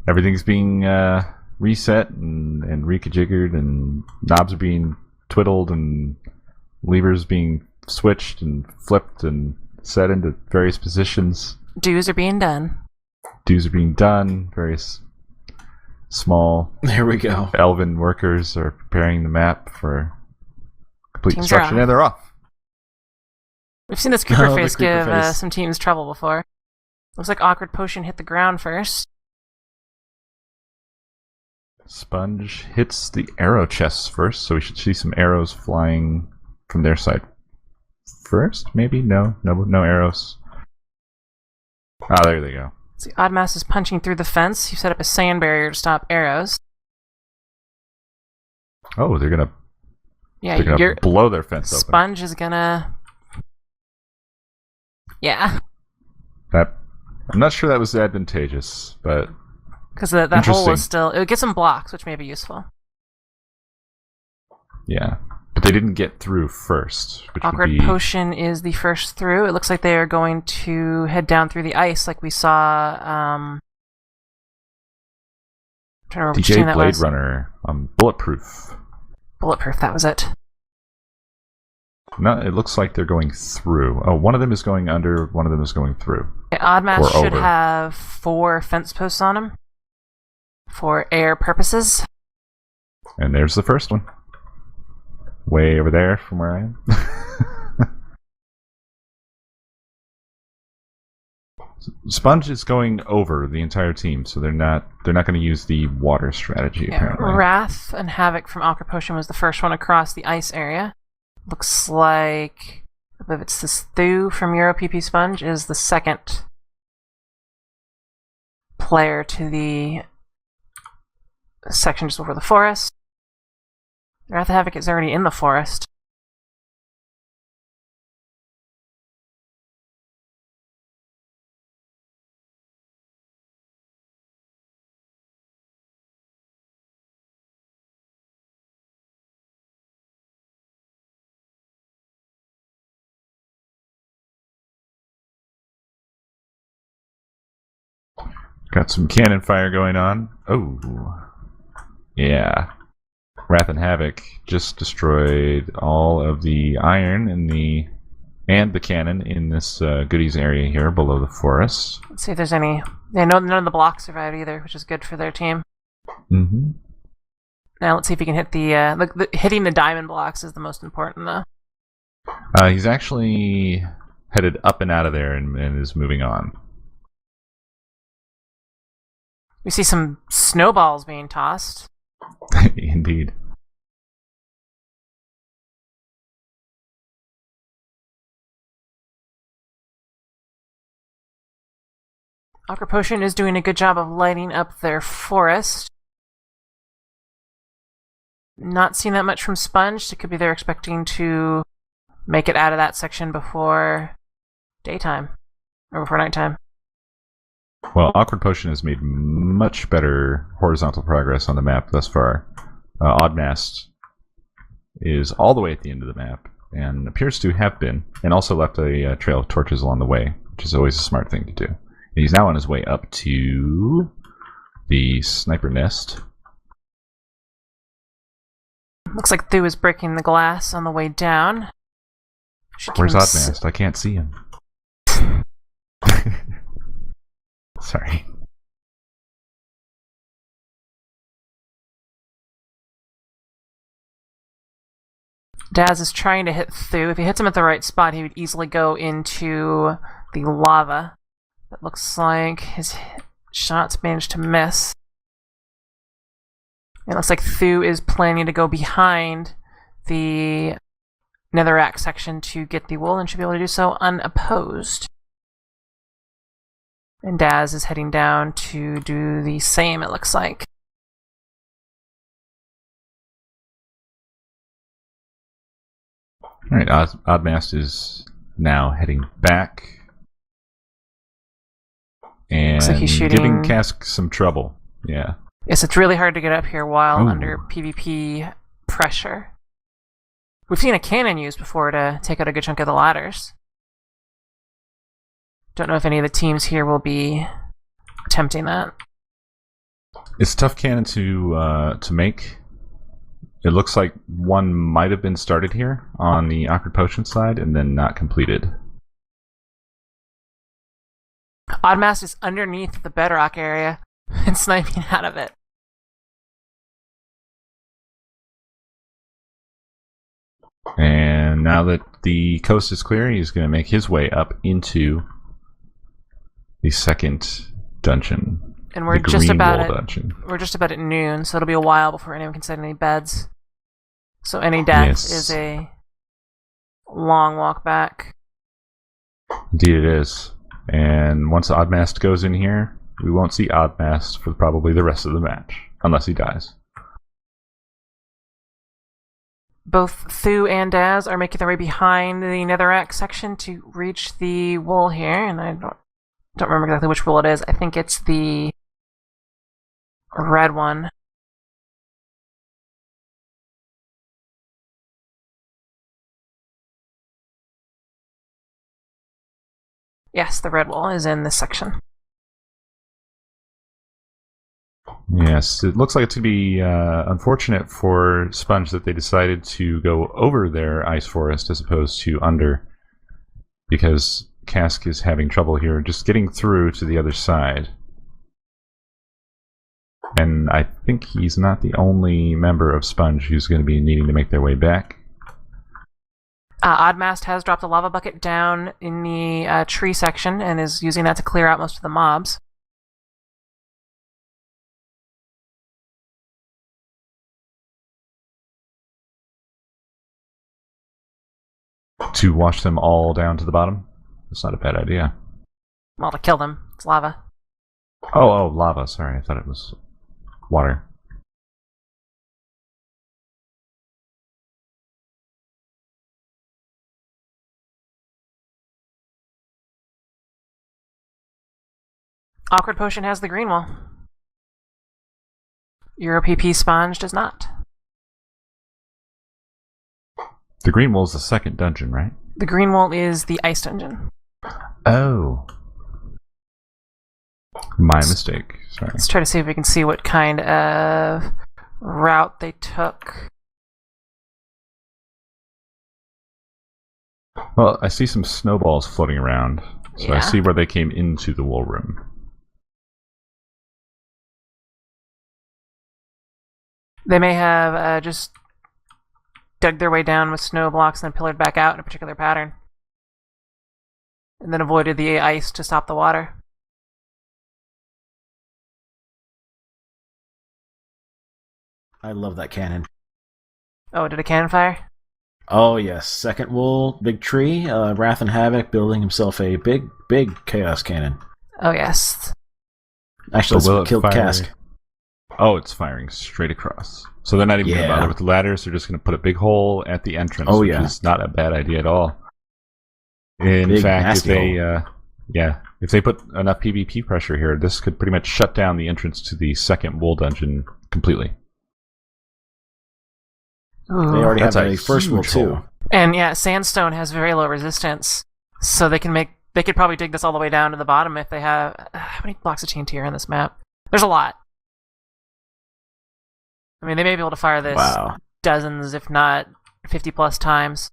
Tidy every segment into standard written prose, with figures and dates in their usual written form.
everything's being reset and reconfigured, and knobs are being twiddled, and levers being switched and flipped and set into various positions. Dues are being done. Dues are being done. Various small There we go. elven workers are preparing the map for complete Teams construction, and they're off. We've seen this creeper Oh, the face creeper give face. some teams trouble before. Looks like Awkward Potion hit the ground first. Spanj hits the arrow chests first, so we should see some arrows flying from their side first. Maybe no arrows. Ah, there they go. See, Oddmass is punching through the fence. You set up a sand barrier to stop arrows. Oh, they're gonna Yeah, blow their fence open. Spanj is gonna. Yeah, That I'm not sure that was advantageous, but because that hole is still. It would get some blocks, which may be useful. yeah. But they didn't get through first, which Awkward would be Potion is the first through. It looks like they are going to head down through the ice, like we saw. I'm trying to remember which team DJ that Blade was. Runner. Bulletproof. Bulletproof. That was it. No, it looks like they're going through. Oh, one of them is going under. One of them is going through. Okay, Oddmass Or should over. have 4 fence posts on him for air purposes. And there's the first one. Way over there from where I am. Spanj is going over the entire team, so they're not going to use the water strategy apparently. Wrath and Havoc from Awkward Potion was the first one across the ice area. Looks like, I believe it's this Thu from EuroPP Spanj is the second player to the section just over the forest. Wrath and Havoc is already in the forest. Got some cannon fire going on. Oh, yeah. Wrath and Havoc just destroyed all of the iron and the cannon in this goodies area here below the forest. Let's see if there's any. Yeah, none of the blocks survived either, which is good for their team. Mm-hmm. Now let's see if he can hit hitting the diamond blocks is the most important though. He's actually headed up and out of there and is moving on. We see some snowballs being tossed. Indeed. Awkward Potion is doing a good job of lighting up their forest. Not seeing that much from Spanj. It could be they're expecting to make it out of that section before daytime or before nighttime. Well, Awkward Potion has made much better horizontal progress on the map thus far. Oddmast is all the way at the end of the map, and appears to have been, and also left a trail of torches along the way, which is always a smart thing to do. And he's now on his way up to the sniper nest. Looks like Thu is breaking the glass on the way down. Where's Oddmast? I can't see him. Sorry. Daz is trying to hit Thu. If he hits him at the right spot, he would easily go into the lava. It looks like his shots managed to miss. It looks like Thu is planning to go behind the netherrack section to get the wool and should be able to do so unopposed. And Daz is heading down to do the same, it looks like. Alright, Oddmast is now heading back. And Looks like he's shooting... giving Cask some trouble. Yeah. Yes, it's really hard to get up here while Ooh. under PvP pressure. We've seen a cannon used before to take out a good chunk of the ladders. Don't know if any of the teams here will be attempting that. It's a tough cannon to make. It looks like one might have been started here on the Awkward Potion side and then not completed. Oddmast is underneath the bedrock area and sniping out of it. And now that the coast is clear, he's going to make his way up into the second dungeon. And we're just about dungeon. We're just about at noon, so it'll be a while before anyone can set any beds. So any death is a long walk back. Indeed it is. And once Oddmast goes in here, we won't see Oddmast for probably the rest of the match, unless he dies. Both Thu and Daz are making their way behind the Netherrack section to reach the wool here, and I don't remember exactly which wool it is. I think it's the red one. Yes, the red wool is in this section. Yes, it looks like it to be unfortunate for Spanj that they decided to go over their ice forest as opposed to under, because Cask is having trouble here just getting through to the other side. And I think he's not the only member of Spanj who's going to be needing to make their way back. Oddmast has dropped a lava bucket down in the tree section and is using that to clear out most of the mobs. To wash them all down to the bottom? That's not a bad idea. Well, to kill them. It's lava. Oh, lava. Sorry, I thought it was water. Awkward Potion has the green wall. EuroPP Spanj does not. The green wall is the second dungeon, right? The green wall is the ice dungeon. Oh. My mistake. Sorry. Let's try to see if we can see what kind of route they took. Well, I see some snowballs floating around, so Yeah. I see where they came into the wool room. They may have just dug their way down with snow blocks and then pillared back out in a particular pattern. And then avoided the ice to stop the water. I love that cannon. Oh, did a cannon fire? Oh yes, second wool, big tree, Wrath and Havoc building himself a big chaos cannon. Oh, yes. Actually, So will let's it kill fire- Cask. Oh, it's firing straight across. So they're not even going to Yeah. bother with the ladders. They're just going to put a big hole at the entrance, Oh, which yeah. is not a bad idea at all. In Big, fact, if nasty if they put enough PvP pressure here, this could pretty much shut down the entrance to the second wool dungeon completely. Ooh. They already That's have a a first wool huge too. hole. And yeah, sandstone has very low resistance, so they could probably dig this all the way down to the bottom if they have. How many blocks of TNT are on this map? There's a lot. I mean, they may be able to fire this Wow. dozens, if not 50 plus times.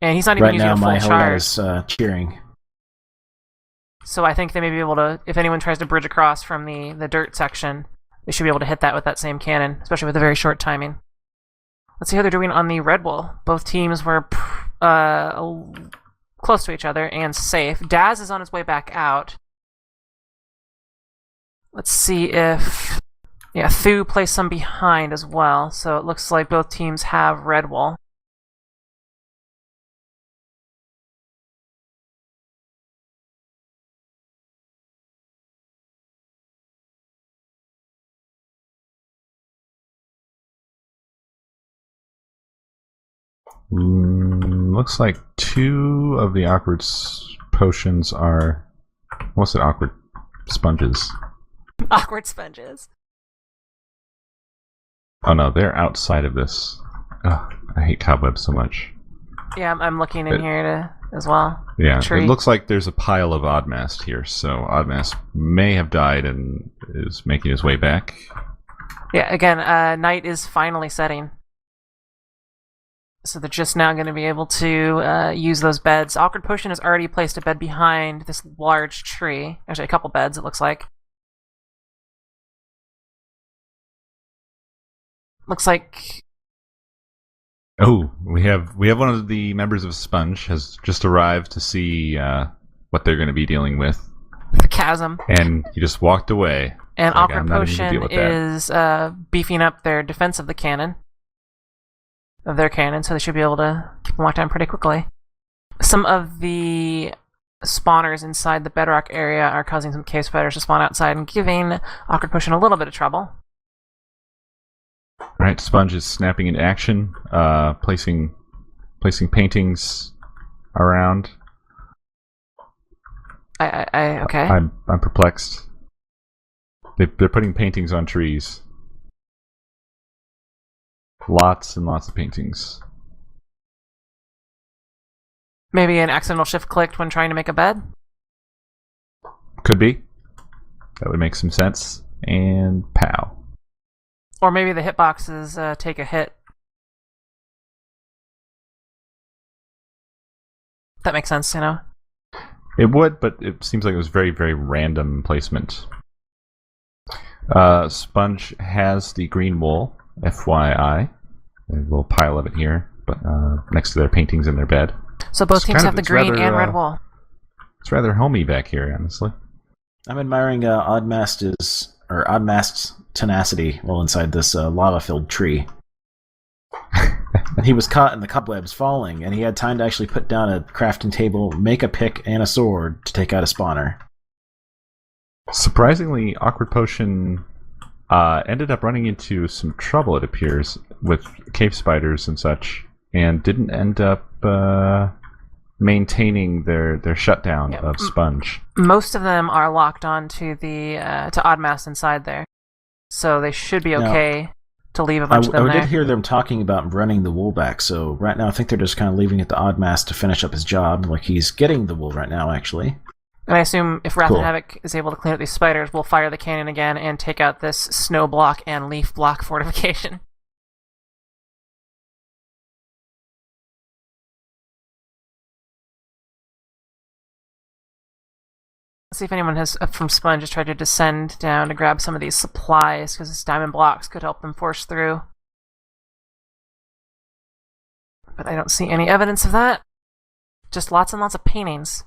And he's not even Right using now, a full my whole charge. is cheering. So I think they may be able to, if anyone tries to bridge across from the dirt section, they should be able to hit that with that same cannon, especially with a very short timing. Let's see how they're doing on the red wool. Both teams were close to each other and safe. Daz is on his way back out. Let's see if... Yeah, Thu placed some behind as well, so it looks like both teams have red wool. Looks like two of the awkward potions are... What's it? Awkward sponges. Awkward sponges. Oh no, they're outside of this. Ugh, I hate cobwebs so much. Yeah, I'm looking in here as well. Yeah, Tree. it looks like there's a pile of Oddmast here, so Oddmast may have died and is making his way back. Yeah, again, night is finally setting. So they're just now going to be able to use those beds. Awkward Potion has already placed a bed behind this large tree. Actually, a couple beds, it looks like. Looks like... Oh, we have one of the members of Spanj has just arrived to see what they're going to be dealing with. the chasm. And he just walked away. And Like, Awkward I'm not even gonna Potion deal with that. is beefing up their defense of the cannon. Of their cannon, so they should be able to keep them locked down pretty quickly. Some of the spawners inside the bedrock area are causing some cave spiders to spawn outside and giving Awkward Potion a little bit of trouble. Right, Sponge is snapping into action, placing paintings around. Okay. I'm perplexed. They're putting paintings on trees. Lots and lots of paintings. Maybe an accidental shift clicked when trying to make a bed? Could be. That would make some sense. And pow. Or maybe the hitboxes take a hit. That makes sense, you know? It would, but it seems like it was very, very random placement. Sponge has the green wool, FYI. A little pile of it here, but next to their paintings in their bed. So both It's teams kind have of- the it's green rather, and red wool. It's rather homey back here, honestly. I'm admiring Oddmast's tenacity while inside this lava-filled tree. He was caught in the cobwebs falling, and he had time to actually put down a crafting table, make a pick and a sword to take out a spawner. Surprisingly, Awkward Potion ended up running into some trouble, it appears, with cave spiders and such, and didn't end up maintaining their shutdown of Sponge. Most of them are locked onto the to Oddmass inside there, so they should be okay to leave a bunch of them I there. did hear them talking about running the wool back, so right now I think they're just kind of leaving it to Oddmass to finish up his job. Like, he's getting the wool right now, actually. And I assume if Wrath Cool. and Havoc is able to clean up these spiders, we'll fire the cannon again and take out this snow block and leaf block fortification. Let's see if anyone has from Sponge has tried to descend down to grab some of these supplies, because this diamond blocks could help them force through. But I don't see any evidence of that. Just lots and lots of paintings.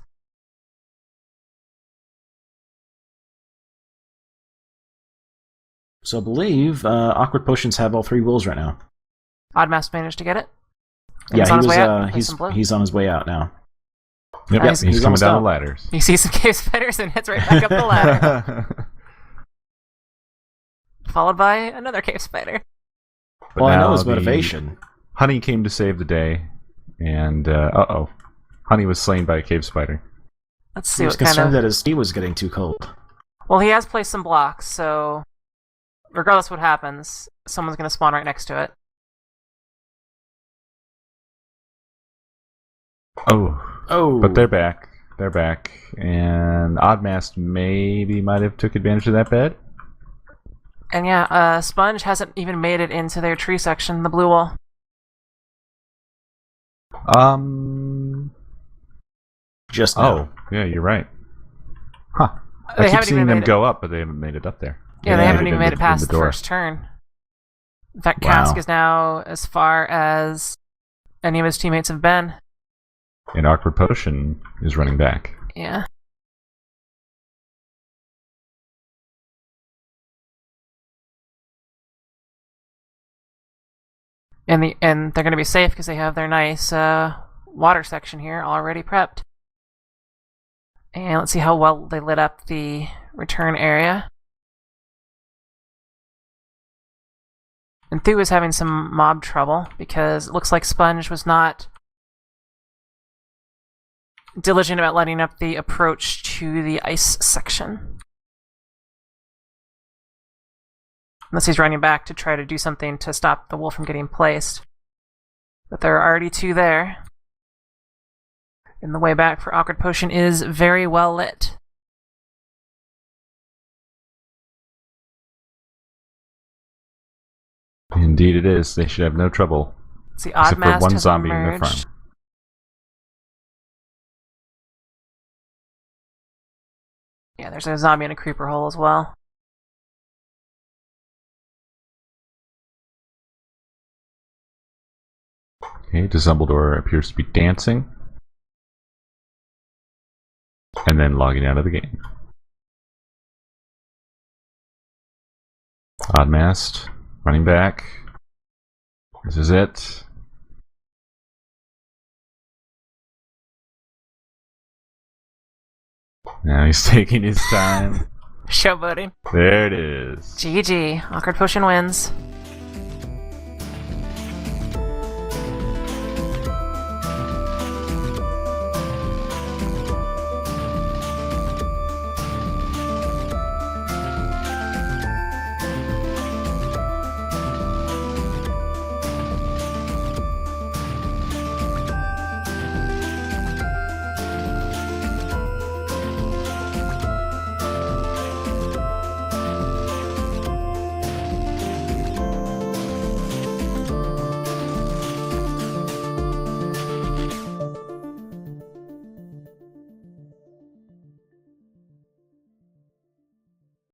So I believe Awkward Potions have all three wools right now. Oddmass managed to get it. And Yeah, he's on his way out. he's on his way out now. Yep, Nice. he's coming almost down out. the ladders. You see some cave spiders and heads right back up the ladder, followed by another cave spider. But Well, I know now his the motivation. Honey came to save the day, and Honey was slain by a cave spider. Let's He see was what kind concerned of. that his tea was getting too cold. Well, he has placed some blocks, so regardless what happens, someone's going to spawn right next to it. Oh, But they're back. They're back. And Oddmast might have took advantage of that bed. And yeah, Sponge hasn't even made it into their tree section, the blue wall. just Oh, now. yeah, you're right. Huh. They I keep haven't seeing even them made it. go up, but they haven't made it up there. Yeah, they Yeah, haven't even made it past the door. first turn. In fact, Wow. Cask is now as far as any of his teammates have been. And Awkward Potion is running back. Yeah. And they're going to be safe because they have their nice water section here already prepped. And let's see how well they lit up the return area. And Thu is having some mob trouble because it looks like Sponge was not diligent about lighting up the approach to the ice section. Unless he's running back to try to do something to stop the wool from getting placed. But there are already two there. And the way back for Awkward Potion is very well lit. Indeed it is. They should have no trouble. The Except for Oddmast one has zombie in their emerged. farm. Yeah, there's a zombie in a creeper hole as well. Okay, Dumbledore appears to be dancing. And then logging out of the game. Oddmast, running back. This is it. Now he's taking his time. Showboating. There it is. GG. Awkward Potion wins.